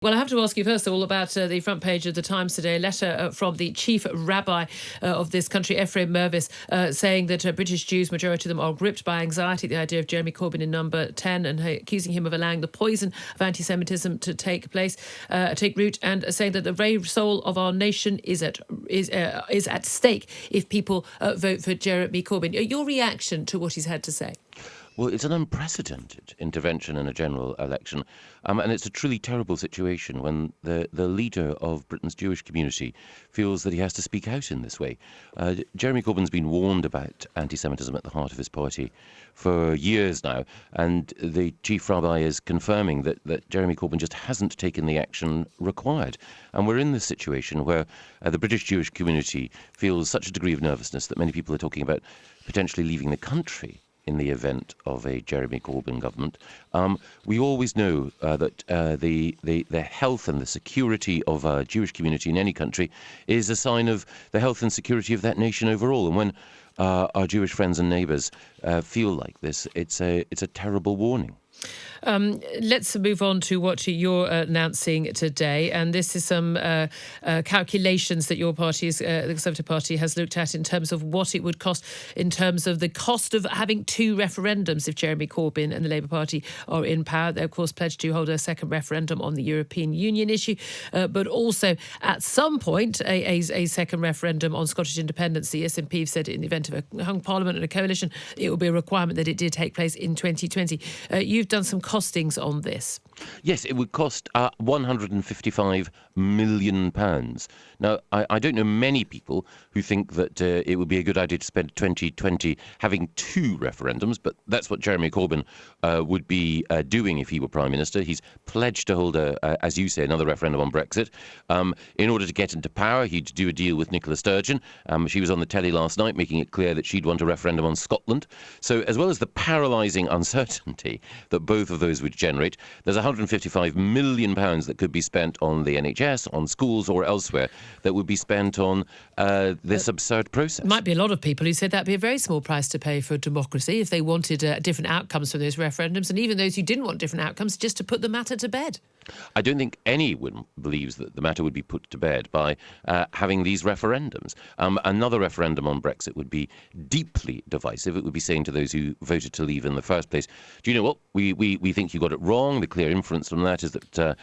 Well, I have to ask you first of all about the front page of the Times today, a letter from the chief rabbi of this country, Ephraim Mirvis, saying that British Jews, majority of them, are gripped by anxiety at the idea of Jeremy Corbyn in number 10 and accusing him of allowing the poison of anti-Semitism to take root, and saying that the very soul of our nation is at stake if people vote for Jeremy Corbyn. Your reaction to what he's had to say? Well, it's an unprecedented intervention in a general election, and it's a truly terrible situation when the leader of Britain's Jewish community feels that he has to speak out in this way. Jeremy Corbyn's been warned about anti-Semitism at the heart of his party for years now, and the chief rabbi is confirming that Jeremy Corbyn just hasn't taken the action required. And we're in this situation where the British Jewish community feels such a degree of nervousness that many people are talking about potentially leaving the country in the event of a Jeremy Corbyn government. We always know that the health and the security of a Jewish community in any country is a sign of the health and security of that nation overall. And when our Jewish friends and neighbours feel like this, it's a terrible warning. Let's move on to what you're announcing today, and this is some calculations that your party, the Conservative Party, has looked at in terms of what it would cost, in terms of the cost of having two referendums if Jeremy Corbyn and the Labour Party are in power. They, of course, pledged to hold a second referendum on the European Union issue, but also at some point a second referendum on Scottish independence. The SNP have said in the event of a hung parliament and a coalition, it will be a requirement that it did take place in 2020. You've done some costings on this. Yes, it would cost £155 million. Now, I don't know many people who think that it would be a good idea to spend 2020 having two referendums, but that's what Jeremy Corbyn would be doing if he were Prime Minister. He's pledged to hold, as you say, another referendum on Brexit. In order to get into power, he'd do a deal with Nicola Sturgeon. She was on the telly last night making it clear that she'd want a referendum on Scotland. So as well as the paralysing uncertainty that both of those would generate, there's £155 million that could be spent on the NHS, on schools or elsewhere that would be spent on this absurd process. Might be a lot of people who said that'd be a very small price to pay for democracy if they wanted different outcomes from those referendums, and even those who didn't want different outcomes, just to put the matter to bed. I don't think anyone believes that the matter would be put to bed by having these referendums. Another referendum on Brexit would be deeply divisive. It would be saying to those who voted to leave in the first place, do you know what, we think you got it wrong. The clear inference from that is that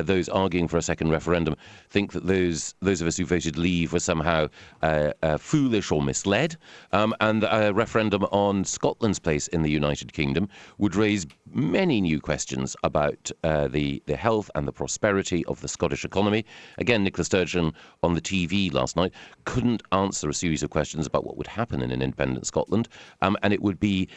those arguing for a second referendum think that those of us who voted leave were somehow foolish or misled. And a referendum on Scotland's place in the United Kingdom would raise many new questions about the health and the prosperity of the Scottish economy. Again, Nicola Sturgeon on the TV last night couldn't answer a series of questions about what would happen in an independent Scotland, and it would be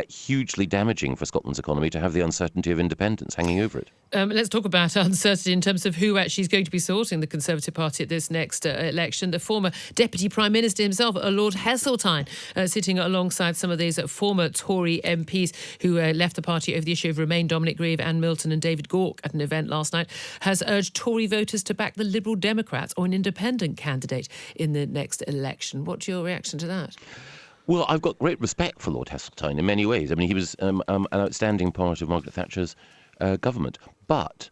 hugely damaging for Scotland's economy to have the uncertainty of independence hanging over it. Let's talk about uncertainty in terms of who actually is going to be sorting the Conservative Party at this next election. The former Deputy Prime Minister himself, Lord Heseltine, sitting alongside some of these former Tory MPs who left the party over the issue of Remain, Dominic Grieve, Anne Milton and David Gauke at an event last night, has urged Tory voters to back the Liberal Democrats or an independent candidate in the next election. What's your reaction to that? Well, I've got great respect for Lord Heseltine in many ways. I mean, he was an outstanding part of Margaret Thatcher's government. But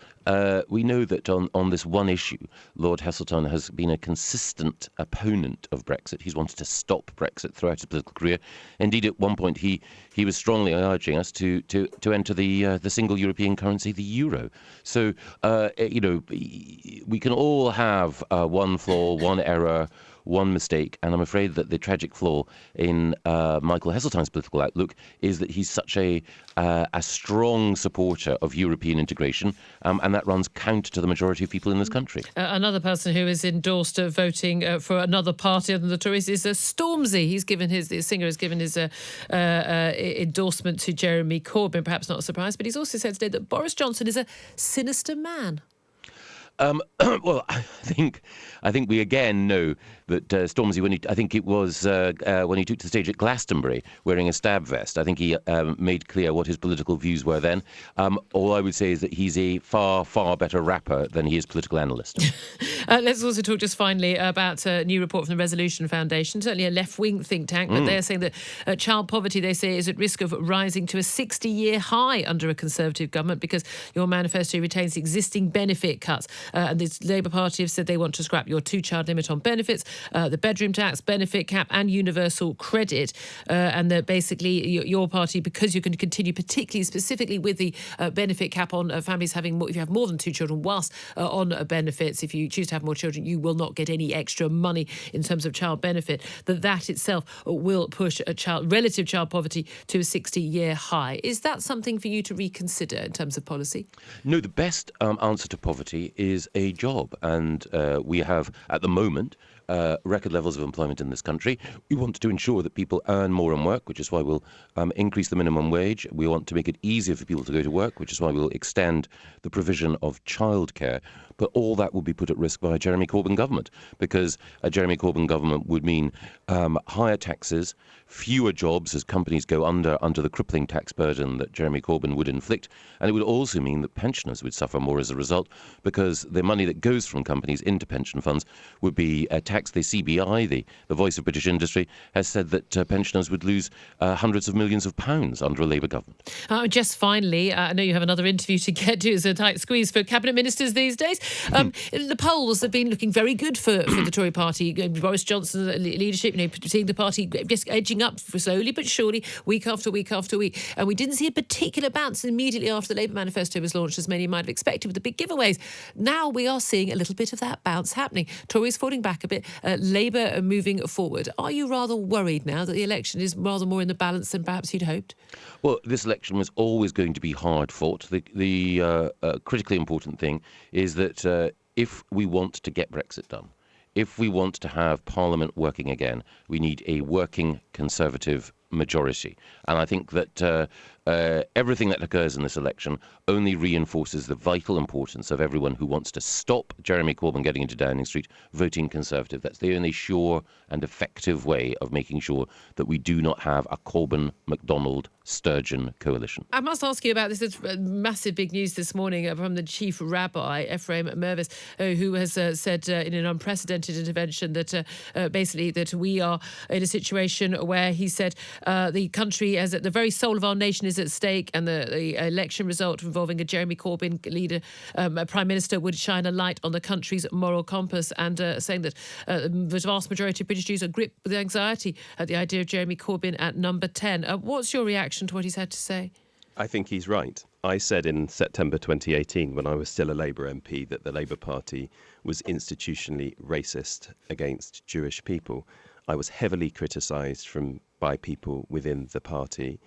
we know that on this one issue, Lord Heseltine has been a consistent opponent of Brexit. He's wanted to stop Brexit throughout his political career. Indeed, at one point, he was strongly urging us to enter the single European currency, the euro. So, we can all have one flaw, one error, one mistake, and I'm afraid that the tragic flaw in Michael Heseltine's political outlook is that he's such a strong supporter of European integration, and that runs counter to the majority of people in this country. Another person who has endorsed voting for another party other than the Tories is Stormzy. The singer has given his endorsement to Jeremy Corbyn, perhaps not a surprise, but he's also said today that Boris Johnson is a sinister man. Well, I think we again know that Stormzy, when he took to the stage at Glastonbury wearing a stab vest, I think he made clear what his political views were then. All I would say is that he's a far, far better rapper than he is political analyst. Let's also talk just finally about a new report from the Resolution Foundation, certainly a left-wing think tank, but they're saying that child poverty, they say, is at risk of rising to a 60-year high under a Conservative government because your manifesto retains existing benefit cuts. And the Labour Party have said they want to scrap your two-child limit on benefits, the bedroom tax, benefit cap and universal credit. And that basically your party, because you can continue particularly specifically with the benefit cap on families having more, if you have more than two children, whilst on benefits, if you choose to have more children, you will not get any extra money in terms of child benefit, that itself will push relative child poverty to a 60-year high. Is that something for you to reconsider in terms of policy? No, the best answer to poverty is a job. And we have, at the moment, record levels of employment in this country. We want to ensure that people earn more and work, which is why we'll increase the minimum wage. We want to make it easier for people to go to work, which is why we'll extend the provision of childcare. But all that will be put at risk by a Jeremy Corbyn government, because a Jeremy Corbyn government would mean higher taxes, fewer jobs as companies go under the crippling tax burden that Jeremy Corbyn would inflict. And it would also mean that pensioners would suffer more as a result, because the money that goes from companies into pension funds would be taxed. The CBI, the voice of British industry, has said that pensioners would lose hundreds of millions of pounds under a Labour government. Just finally, I know you have another interview to get to. It's a tight squeeze for cabinet ministers these days. The polls have been looking very good for the Tory party. Boris Johnson's leadership, seeing the party just edging up slowly but surely, week after week after week. And we didn't see a particular bounce immediately after the Labour manifesto was launched, as many might have expected, with the big giveaways. Now we are seeing a little bit of that bounce happening. Tories falling back a bit, Labour moving forward. Are you rather worried now that the election is rather more in the balance than perhaps you'd hoped? Well, this election was always going to be hard fought. The critically important thing is that if we want to get Brexit done, if we want to have Parliament working again, we need a working Conservative majority. And I think that everything that occurs in this election only reinforces the vital importance of everyone who wants to stop Jeremy Corbyn getting into Downing Street voting Conservative. That's the only sure and effective way of making sure that we do not have a Corbyn, MacDonald, Sturgeon coalition. I must ask you about this. It's massive big news this morning from the chief rabbi, Ephraim Mirvis, who has said in an unprecedented intervention that basically that we are in a situation where he said the country, as at the very soul of our nation, is at stake, and the election result involving a Jeremy Corbyn leader, Prime Minister, would shine a light on the country's moral compass, and saying that the vast majority of British Jews are gripped with anxiety at the idea of Jeremy Corbyn at number 10. What's your reaction to what he's had to say? I think he's right. I said in September 2018, when I was still a Labour MP, that the Labour Party was institutionally racist against Jewish people. I was heavily criticised by people within the party.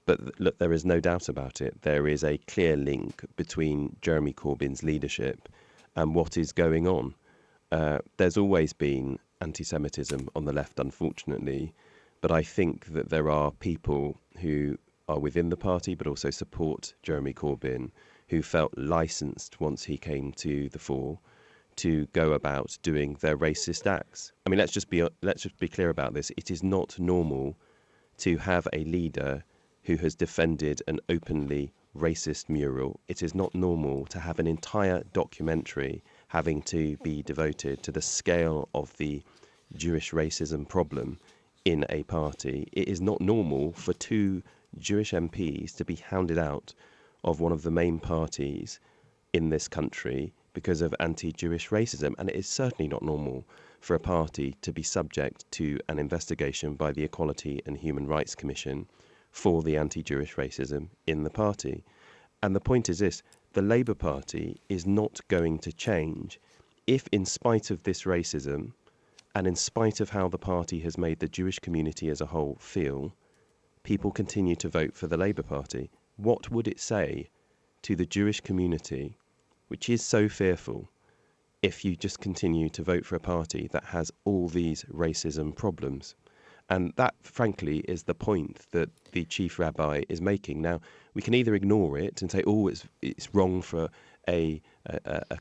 But look, there is no doubt about it. There is a clear link between Jeremy Corbyn's leadership and what is going on. There's always been anti-Semitism on the left, unfortunately. But I think that there are people who are within the party but also support Jeremy Corbyn who felt licensed once he came to the fore to go about doing their racist acts. I mean, let's just be clear about this. It is not normal to have a leader who has defended an openly racist mural. It is not normal to have an entire documentary having to be devoted to the scale of the Jewish racism problem in a party. It is not normal for two Jewish MPs to be hounded out of one of the main parties in this country because of anti-Jewish racism. And it is certainly not normal for a party to be subject to an investigation by the Equality and Human Rights Commission for the anti-Jewish racism in the party. And the point is this: the Labour Party is not going to change if, in spite of this racism, and in spite of how the party has made the Jewish community as a whole feel, people continue to vote for the Labour Party. What would it say to the Jewish community, which is so fearful, if you just continue to vote for a party that has all these racism problems? And that, frankly, is the point that the chief rabbi is making. Now, we can either ignore it and say, oh, it's wrong for a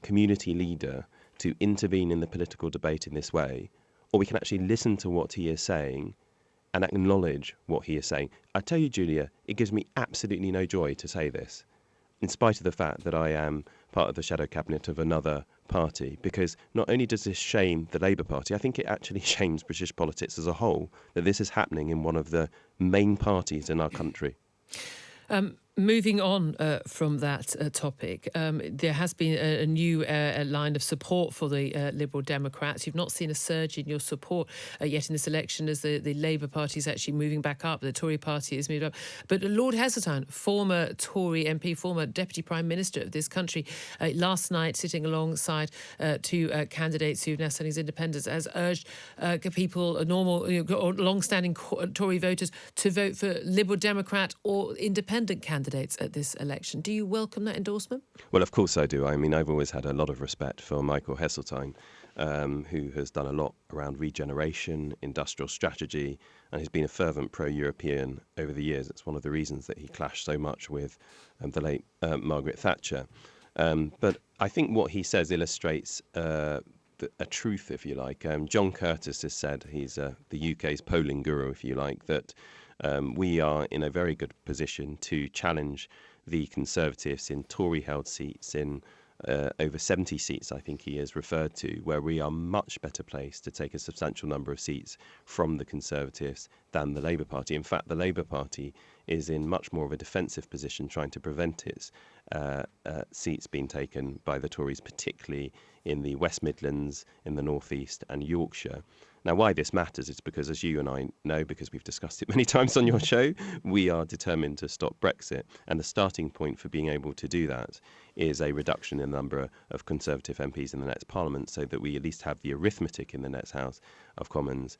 community leader to intervene in the political debate in this way, or we can actually listen to what he is saying and acknowledge what he is saying. I tell you, Julia, it gives me absolutely no joy to say this, in spite of the fact that I am part of the shadow cabinet of another party, because not only does this shame the Labour Party, I think it actually shames British politics as a whole, that this is happening in one of the main parties in our country. Moving on from that topic, there has been a new line of support for the Liberal Democrats. You've not seen a surge in your support yet in this election as the Labour Party is actually moving back up. The Tory Party is moving up. But Lord Heseltine, former Tory MP, former Deputy Prime Minister of this country, last night sitting alongside two candidates who are now standing as independents, has urged people, normal or long-standing Tory voters, to vote for Liberal Democrat or independent candidates at this election. Do you welcome that endorsement? Well, of course I do. I mean, I've always had a lot of respect for Michael Heseltine, who has done a lot around regeneration, industrial strategy, and he's been a fervent pro-European over the years. It's one of the reasons that he clashed so much with the late Margaret Thatcher. But I think what he says illustrates a truth, if you like. John Curtis has said, he's the UK's polling guru, if you like, that we are in a very good position to challenge the Conservatives in Tory-held seats, in over 70 seats, I think he has referred to, where we are much better placed to take a substantial number of seats from the Conservatives than the Labour Party. In fact, the Labour Party is in much more of a defensive position, trying to prevent its seats being taken by the Tories, particularly in the West Midlands, in the North East and Yorkshire. Now, why this matters is because, as you and I know, because we've discussed it many times on your show, we are determined to stop Brexit. And the starting point for being able to do that is a reduction in the number of Conservative MPs in the next Parliament, so that we at least have the arithmetic in the next House of Commons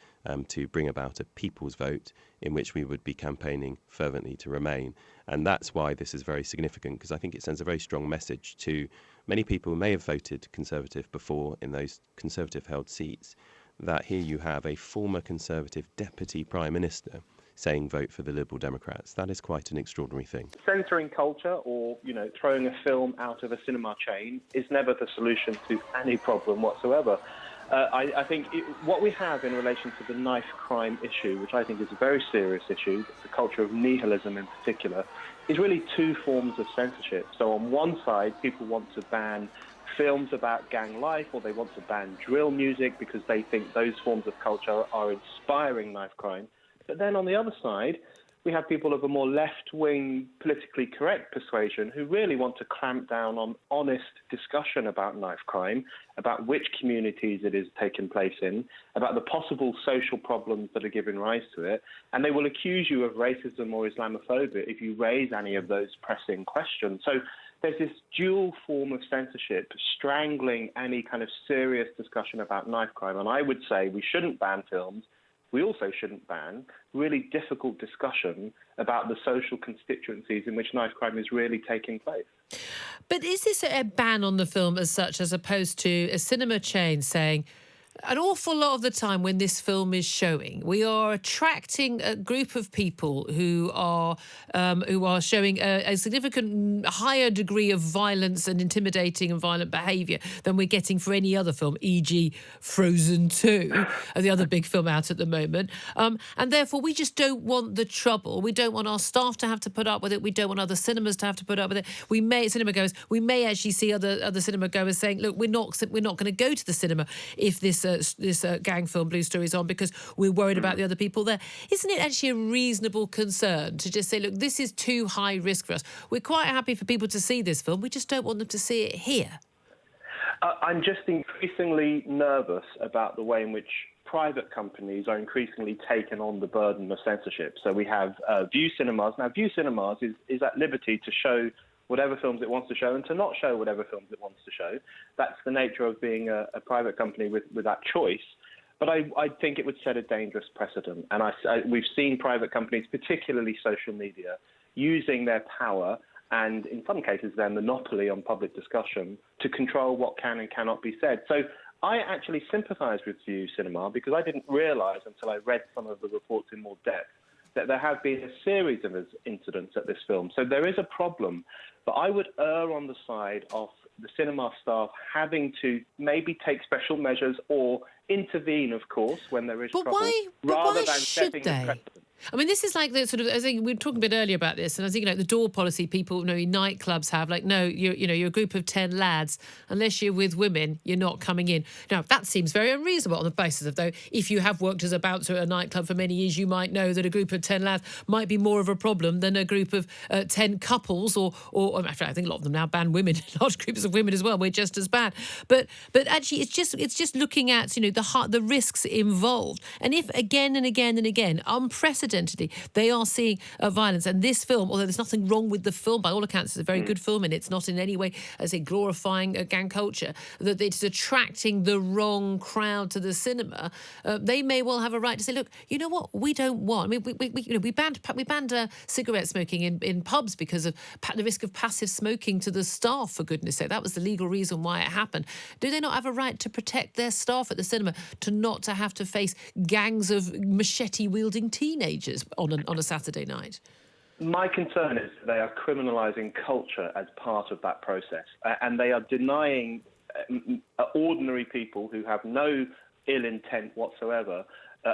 to bring about a people's vote in which we would be campaigning fervently to remain. And that's why this is very significant, because I think it sends a very strong message to many people who may have voted Conservative before in those Conservative-held seats, that here you have a former Conservative Deputy Prime Minister saying vote for the Liberal Democrats. That is quite an extraordinary thing. Censoring culture or, throwing a film out of a cinema chain is never the solution to any problem whatsoever. I think what we have in relation to the knife crime issue, which I think is a very serious issue, the culture of nihilism in particular, is really two forms of censorship. So on one side, people want to ban films about gang life, or they want to ban drill music because they think those forms of culture are inspiring knife crime. But then on the other side, we have people of a more left-wing, politically correct persuasion who really want to clamp down on honest discussion about knife crime, about which communities it is taking place in, about the possible social problems that are giving rise to it. And they will accuse you of racism or Islamophobia if you raise any of those pressing questions. So there's this dual form of censorship strangling any kind of serious discussion about knife crime. And I would say we shouldn't ban films. We also shouldn't ban really difficult discussion about the social constituencies in which knife crime is really taking place. But is this a ban on the film as such, as opposed to a cinema chain saying, an awful lot of the time when this film is showing, we are attracting a group of people who are showing a significant higher degree of violence and intimidating and violent behaviour than we're getting for any other film, e.g. Frozen 2, the other big film out at the moment. And therefore, we just don't want the trouble. We don't want our staff to have to put up with it. We don't want other cinemas to have to put up with it. We may actually see other cinema goers saying, look, we're not going to go to the cinema if this gang film Blue Story is on, because we're worried about the other people there. Isn't it actually a reasonable concern to just say, look, this is too high risk for us? We're quite happy for people to see this film. We just don't want them to see it here. I'm just increasingly nervous about the way in which private companies are increasingly taking on the burden of censorship. So we have View Cinemas. Now, View Cinemas is at liberty to show whatever films it wants to show and to not show whatever films it wants to show. That's the nature of being a private company with that choice. But I think it would set a dangerous precedent. And we've seen private companies, particularly social media, using their power and, in some cases, their monopoly on public discussion to control what can and cannot be said. So I actually sympathise with View Cinema because I didn't realise until I read some of the reports in more depth that there have been a series of incidents at this film. So there is a problem. But I would err on the side of the cinema staff having to maybe take special measures or intervene, of course, when there is trouble, rather than setting the precedent. I mean, this is like the sort of, I think we were talking a bit earlier about this, and I think, the door policy people, nightclubs have, like, no, you're a group of 10 lads, unless you're with women, you're not coming in. Now, that seems very unreasonable on the basis of, though, if you have worked as a bouncer at a nightclub for many years, you might know that a group of 10 lads might be more of a problem than a group of 10 couples, or in fact, I think a lot of them now ban women, large groups of women as well. We're just as bad. But actually, it's just looking at, the risks involved. And if again and again and again, unprecedentedly, they are seeing violence. And this film, although there's nothing wrong with the film, by all accounts, it's a very good film, and it's not in any way, as I say, glorifying gang culture, that it's attracting the wrong crowd to the cinema. They may well have a right to say, look, you know what, we don't want. I mean, we banned cigarette smoking in pubs because of the risk of passive smoking to the staff, for goodness sake. That was the legal reason why it happened. Do they not have a right to protect their staff at the cinema, not to have to face gangs of machete-wielding teenagers on a Saturday night? My concern is they are criminalising culture as part of that process, and they are denying ordinary people who have no ill intent whatsoever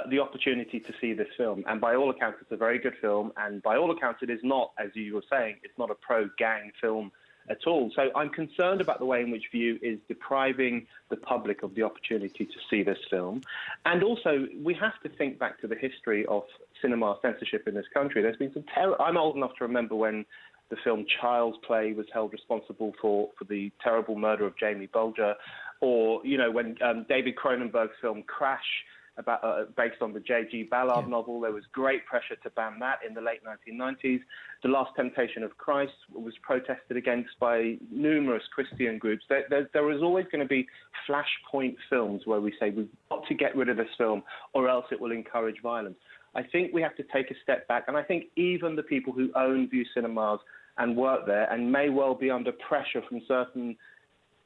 the opportunity to see this film. And by all accounts, it's a very good film, and by all accounts, it is not, as you were saying, it's not a pro-gang film at all. So I'm concerned about the way in which View is depriving the public of the opportunity to see this film. And also, we have to think back to the history of cinema censorship in this country. There's been some I'm old enough to remember when the film Child's Play was held responsible for the terrible murder of Jamie Bulger, or, when David Cronenberg's film Crash, based on the J.G. Ballard novel. There was great pressure to ban that in the late 1990s. The Last Temptation of Christ was protested against by numerous Christian groups. There is always going to be flashpoint films where we say we've got to get rid of this film or else it will encourage violence. I think we have to take a step back, and I think even the people who own View Cinemas and work there and may well be under pressure from certain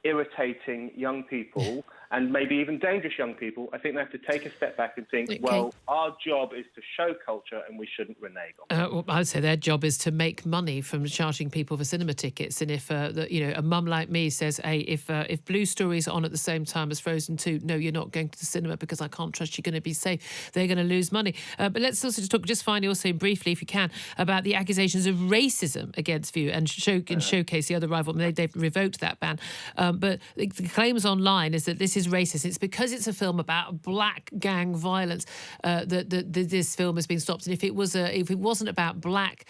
irritating young people and maybe even dangerous young people, I think they have to take a step back and think, well, our job is to show culture and we shouldn't renege on it. Well, I would say their job is to make money from charging people for cinema tickets. And if, a mum like me says, hey, if Blue Story's on at the same time as Frozen 2, no, you're not going to the cinema because I can't trust you're going to be safe, they're going to lose money. But let's also just talk, just finally also briefly, if you can, about the accusations of racism against View and showcase the other rival. They've revoked that ban. But the claims online is that this is racist. It's because it's a film about black gang violence that this film has been stopped. And if it wasn't about black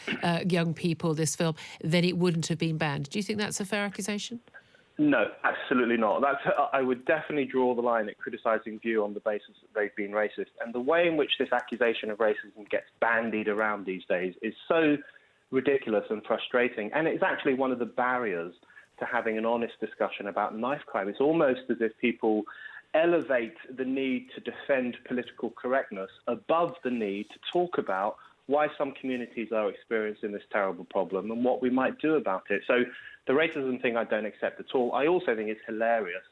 young people, this film, then it wouldn't have been banned. Do you think that's a fair accusation? No, absolutely not. I would definitely draw the line at criticising View on the basis that they've been racist. And the way in which this accusation of racism gets bandied around these days is so ridiculous and frustrating. And it's actually one of the barriers to having an honest discussion about knife crime. It's almost as if people elevate the need to defend political correctness above the need to talk about why some communities are experiencing this terrible problem and what we might do about it. So the racism thing I don't accept at all. I also think it's hilarious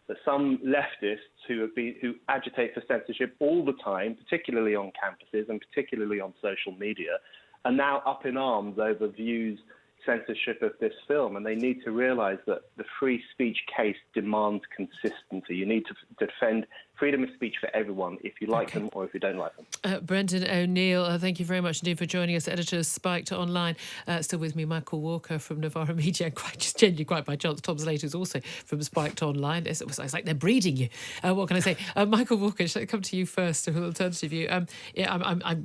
that some leftists who agitate for censorship all the time, particularly on campuses and particularly on social media, are now up in arms over View's censorship of this film, and they need to realise that the free speech case demands consistency. You need to defend freedom of speech for everyone, if you like them or if you don't like them. Brendan O'Neill, thank you very much indeed for joining us, editor of Spiked Online. Still with me, Michael Walker from Novara Media, and genuinely quite by chance, Tom Slater is also from Spiked Online. It's like they're breeding you. What can I say? Michael Walker, shall I come to you first for an alternative view? I'm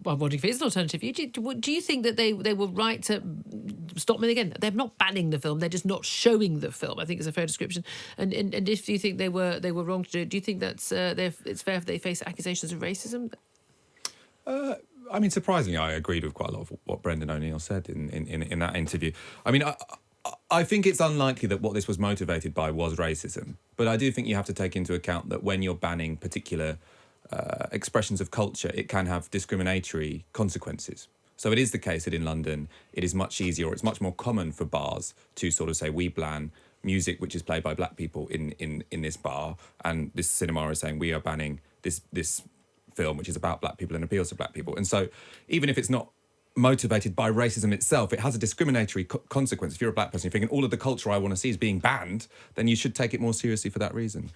wondering if it is an alternative view. Do you think that they were right to stop me again? They're not banning the film; they're just not showing the film. I think is a fair description. And if you think they were wrong to do you think that's it's fair if they face accusations of racism? I mean, surprisingly, I agreed with quite a lot of what Brendan O'Neill said in that interview. I mean, I think it's unlikely that what this was motivated by was racism, but I do think you have to take into account that when you're banning particular expressions of culture, it can have discriminatory consequences. So it is the case that in London, it is much easier, or it's much more common for bars to sort of say, we ban music which is played by black people in this bar, and this cinema is saying we are banning this film which is about black people and appeals to black people. And so even if it's not motivated by racism itself, it has a discriminatory consequence. If you're a black person, you're thinking all of the culture I want to see is being banned, then you should take it more seriously for that reason.